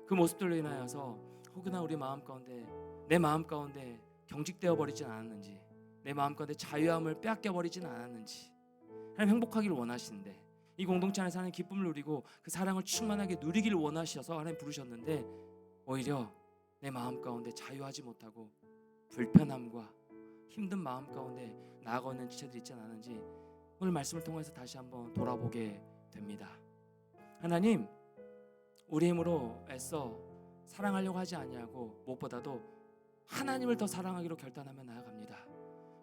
그 모습들로 인하여서 혹여나 우리 마음 가운데, 내 마음 가운데 경직되어 버리진 않았는지, 내 마음 가운데 자유함을 빼앗겨 버리진 않았는지, 하나님 행복하기를 원하시는데 이 공동체 안에서 하나님 기쁨을 누리고 그 사랑을 충만하게 누리기를 원하셔서 하나님 부르셨는데 오히려 내 마음 가운데 자유하지 못하고 불편함과 힘든 마음 가운데 나아가고 있는 지체들이 있지 않았는지 오늘 말씀을 통해서 다시 한번 돌아보게 됩니다. 하나님 우리 힘으로 애써 사랑하려고 하지 아니하고 무엇보다도 하나님을 더 사랑하기로 결단하며 나아갑니다.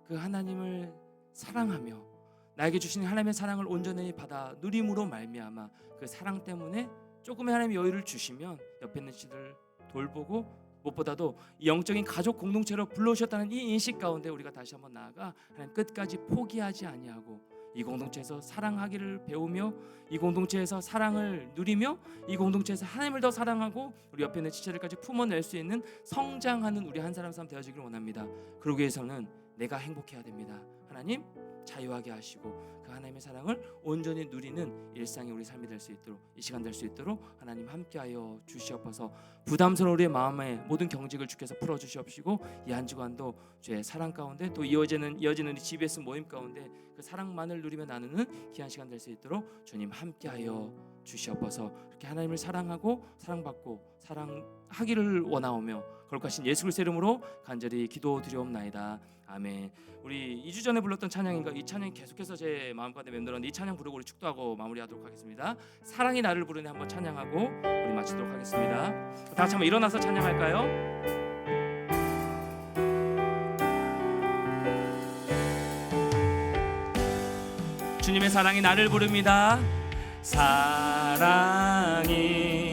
그 하나님을 사랑하며 나에게 주신 하나님의 사랑을 온전히 받아 누림으로 말미암아 그 사랑 때문에 조금의 하나님의 여유를 주시면 옆에 있는 지들 돌보고 무엇보다도 영적인 가족 공동체로 불러오셨다는 이 인식 가운데 우리가 다시 한번 나아가 하나님 끝까지 포기하지 아니하고 이 공동체에서 사랑하기를 배우며 이 공동체에서 사랑을 누리며 이 공동체에서 하나님을 더 사랑하고 우리 옆에 있는 지체들까지 품어낼 수 있는 성장하는 우리 한 사람 되어지기를 원합니다. 그러기 위해서는 내가 행복해야 됩니다. 하나님 자유하게 하시고 그 하나님의 사랑을 온전히 누리는 일상이 우리 삶이 될 수 있도록 이 시간 될 수 있도록 하나님 함께하여 주시옵소서. 부담스러운 우리의 마음의 모든 경직을 주께서 풀어주시옵시고 이 한 주간도 주의 사랑 가운데 또 이어지는 이 GBS 모임 가운데 그 사랑만을 누리며 나누는 귀한 시간 될 수 있도록 주님 함께하여 주시옵소서. 이렇게 하나님을 사랑하고 사랑받고 사랑하기를 원하오며 거룩하신 예수 그리스도의 이름으로 간절히 기도드리옵나이다. 아멘. 우리 2주 전에 불렀던 찬양인가 이 찬양이 계속해서 제 마음가운데 맴돌았는데 이 찬양 부르고 우리 축도하고 마무리하도록 하겠습니다. 사랑이 나를 부르네 한번 찬양하고 우리 마치도록 하겠습니다. 다 같이 한번 일어나서 찬양할까요? 주님의 사랑이 나를 부릅니다. 사랑이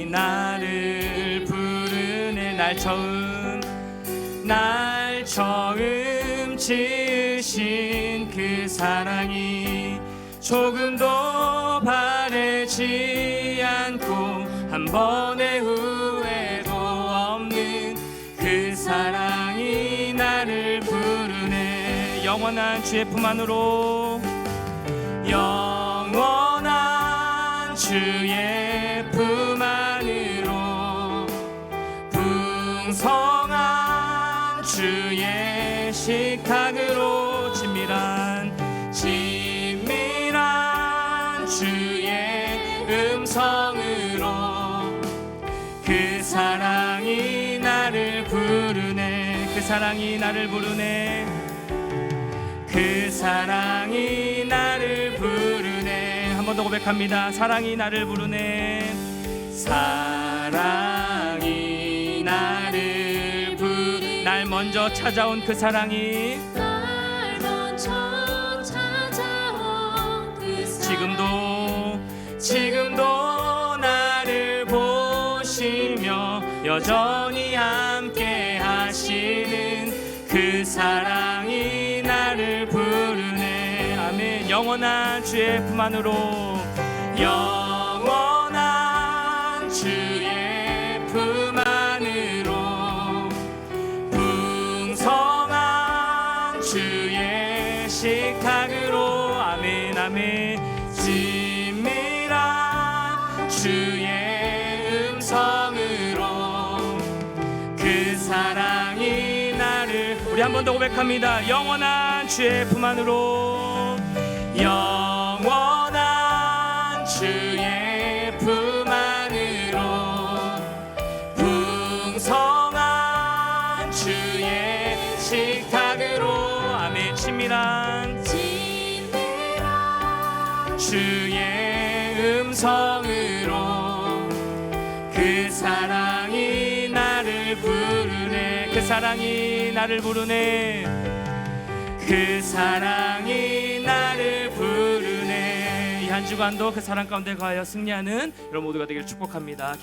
나를 부르네. 날 처음 지으신 그 사랑이 조금도 바래지 않고 한 번의 후회도 없는 그 사랑이 나를 부르네. 영원한 주의 품 안으로 영원한 주의 품 안으로 주의 식탁으로 친밀한 주의 음성으로 그 사랑이 나를 부르네. 그 사랑이 나를 부르네. 그 사랑이 나를 부르네. 한 번 더 고백합니다. 사랑이 나를 부르네. 사랑이 나를 부르네. 날 먼저 찾아온 그 사랑이 날 먼저 찾아온 그 지금도 나를 보시며 여전히 함께 하시는 그 사랑이 나를 부르네. 아멘. 영원한 주의 품 안으로, 영원한 주의 품 안으로, 풍성한 주의 식탁으로. 아멘 아멘. 친밀한 주의 음성으로 그 사랑이 나를. 우리 한 번 더 고백합니다. 영원한 주의 품 안으로, 영원한 주의 품 안으로, 풍성한 주의 식탁으로. 아멘. 친밀한 주의 음성으로 그 사랑이 나를 부르네. 그 사랑이 나를 부르네. 그 사랑이 나를 부르네. 이 한 주간도 그 사랑 가운데 거하여 승리하는 여러분 모두가 되기를 축복합니다.